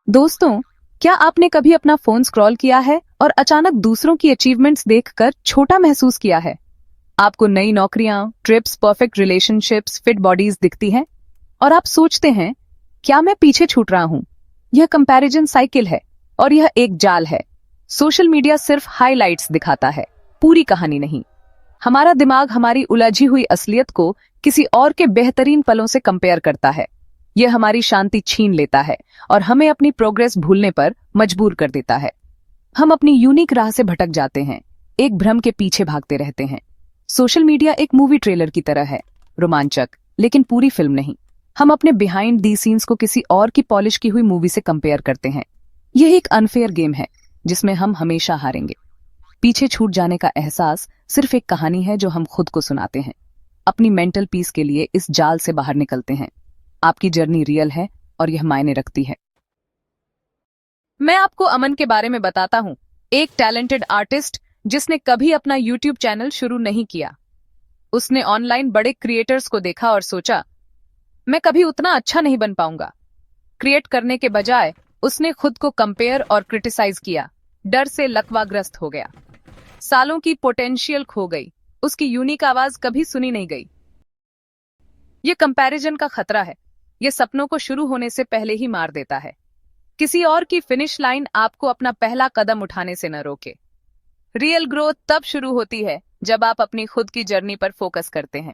दोस्तों, क्या आपने कभी अपना फोन स्क्रॉल किया है और अचानक दूसरों की अचीवमेंट्स देखकर छोटा महसूस किया है? आपको नई नौकरियां, trips, perfect relationships, fit bodies दिखती हैं और आप सोचते हैं, क्या मैं पीछे छूट रहा हूं? यह कंपैरिजन साइकिल है और यह एक जाल है। सोशल मीडिया सिर्फ हाइलाइट्स दिखाता है, पूरी कहानी नहीं। हमारा दिमाग हमारी उलझी हुई असलियत को किसी और के बेहतरीन पलों से कंपेयर करता है। यह हमारी शांति छीन लेता है और हमें अपनी प्रोग्रेस भूलने पर मजबूर कर देता है। हम अपनी यूनिक राह से भटक जाते हैं, एक भ्रम के पीछे भागते रहते हैं। सोशल मीडिया एक मूवी ट्रेलर की तरह है, रोमांचक लेकिन पूरी फिल्म नहीं। हम अपने बिहाइंड दी सीन्स को किसी और की पॉलिश की हुई मूवी से कंपेयर करते हैं। यह एक अनफेयर गेम है जिसमें हम हमेशा हारेंगे। पीछे छूट जाने का एहसास सिर्फ एक कहानी है जो हम खुद को सुनाते हैं। अपनी मेंटल पीस के लिए इस जाल से बाहर निकलते हैं। आपकी जर्नी रियल है और यह मायने रखती है। मैं आपको अमन के बारे में बताता हूं, एक टैलेंटेड आर्टिस्ट जिसने कभी अपना यूट्यूब चैनल शुरू नहीं किया। उसने ऑनलाइन बड़े क्रिएटर्स को देखा और सोचा, मैं कभी उतना अच्छा नहीं बन पाऊंगा। क्रिएट करने के बजाय उसने खुद को कंपेयर और क्रिटिसाइज किया। डर से लकवाग्रस्त हो गया। सालों की पोटेंशियल खो गई। उसकी यूनिक आवाज कभी सुनी नहीं गई। यह कंपैरिजन का खतरा है। यह सपनों को शुरू होने से पहले ही मार देता है। किसी और की फिनिश लाइन आपको अपना पहला कदम उठाने से न रोके। रियल ग्रोथ तब शुरू होती है जब आप अपनी खुद की जर्नी पर फोकस करते हैं।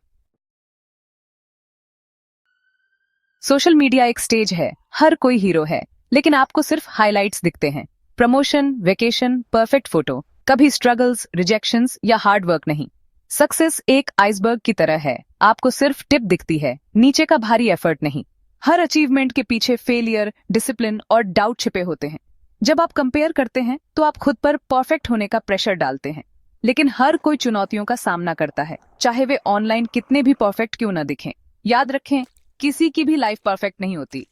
सोशल मीडिया एक स्टेज है, हर कोई हीरो है, लेकिन आपको सिर्फ हाइलाइट्स दिखते हैं। प्रमोशन, वेकेशन, परफेक्ट फोटो, कभी स्ट्रगल्स, रिजेक्शंस या हार्ड वर्क नहीं। सक्सेस एक आइसबर्ग की तरह है, आपको सिर्फ टिप दिखती है, नीचे का भारी एफर्ट नहीं। हर अचीवमेंट के पीछे फेलियर, डिसिप्लिन और डाउट छिपे होते हैं। जब आप कंपेयर करते हैं तो आप खुद पर परफेक्ट होने का प्रेशर डालते हैं, लेकिन हर कोई चुनौतियों का सामना करता है, चाहे वे ऑनलाइन कितने भी परफेक्ट क्यों न दिखें। याद रखें, किसी की भी लाइफ परफेक्ट नहीं होती।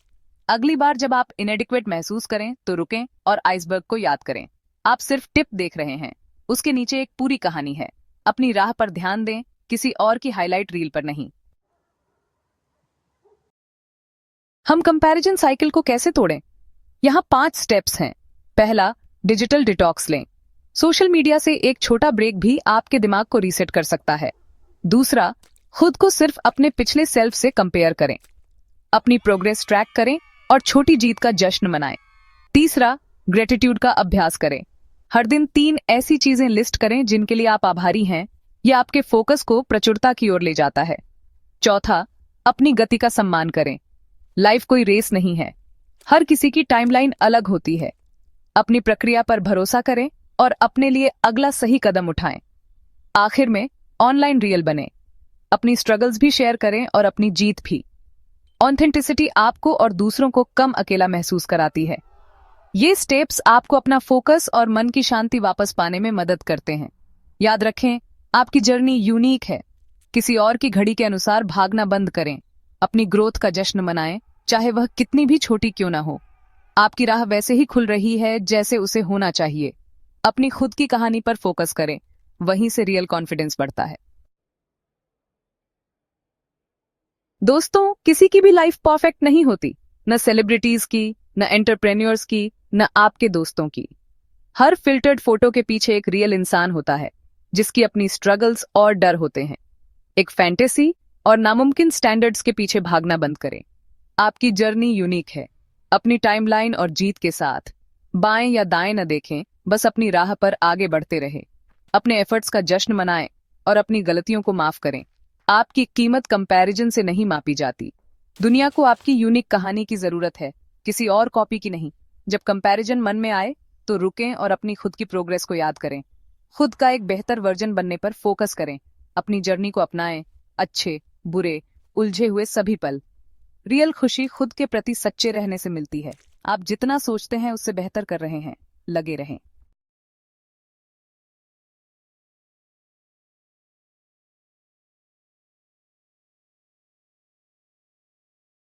अगली बार जब आप इनएडिक्वेट महसूस करें तो रुकें और आइसबर्ग को याद करें। आप सिर्फ टिप देख रहे हैं, उसके नीचे एक पूरी कहानी है। अपनी राह पर ध्यान दें, किसी और की हाईलाइट रील पर नहीं। हम कंपैरिजन साइकिल को कैसे तोड़ें? यहाँ 5 स्टेप्स हैं। पहला, डिजिटल डिटॉक्स लें। सोशल मीडिया से एक छोटा ब्रेक भी आपके दिमाग को रीसेट कर सकता है। दूसरा, खुद को सिर्फ अपने पिछले सेल्फ से कंपेयर करें। अपनी प्रोग्रेस ट्रैक करें और छोटी जीत का जश्न मनाएं। तीसरा, ग्रेटिट्यूड का अभ्यास करें। हर दिन 3 ऐसी चीजें लिस्ट करें जिनके लिए आप आभारी हैं। यह आपके फोकस को प्रचुरता की ओर ले जाता है। चौथा, अपनी गति का सम्मान करें। लाइफ कोई रेस नहीं है, हर किसी की टाइमलाइन अलग होती है। अपनी प्रक्रिया पर भरोसा करें और अपने लिए अगला सही कदम उठाएं। आखिर में, ऑनलाइन रियल बने। अपनी स्ट्रगल्स भी शेयर करें और अपनी जीत भी। ऑथेंटिसिटी आपको और दूसरों को कम अकेला महसूस कराती है। ये स्टेप्स आपको अपना फोकस और मन की शांति वापस पाने में मदद करते हैं। याद रखें, आपकी जर्नी यूनिक है। किसी और की घड़ी के अनुसार भागना बंद करें। अपनी ग्रोथ का जश्न मनाएं, चाहे वह कितनी भी छोटी क्यों ना हो। आपकी राह वैसे ही खुल रही है जैसे उसे होना चाहिए। अपनी खुद की कहानी पर फोकस करें, वहीं से रियल कॉन्फिडेंस बढ़ता है। दोस्तों, किसी की भी लाइफ परफेक्ट नहीं होती, न सेलिब्रिटीज की, न एंटरप्रेन्योर्स की, न आपके दोस्तों की। हर फिल्टर्ड फोटो के पीछे एक रियल इंसान होता है, जिसकी अपनी स्ट्रगल्स और डर होते हैं। एक फैंटेसी और नामुमकिन स्टैंडर्ड्स के पीछे भागना बंद करें। आपकी जर्नी यूनिक है, अपनी टाइमलाइन और जीत के साथ। बाएं या दाएं न देखें, बस अपनी राह पर आगे बढ़ते रहें। अपने एफर्ट्स का जश्न मनाएं और अपनी गलतियों को माफ करें। आपकी कीमत कंपैरिजन से नहीं मापी जाती। दुनिया को आपकी यूनिक कहानी की जरूरत है, किसी और कॉपी की नहीं। जब कंपैरिजन मन में आए तो रुकें और अपनी खुद की प्रोग्रेस को याद करें। खुद का एक बेहतर वर्जन बनने पर फोकस करें। अपनी जर्नी को अपनाएं, अच्छे, बुरे, उलझे हुए सभी पल। रियल खुशी खुद के प्रति सच्चे रहने से मिलती है। आप जितना सोचते हैं उससे बेहतर कर रहे हैं। लगे रहें।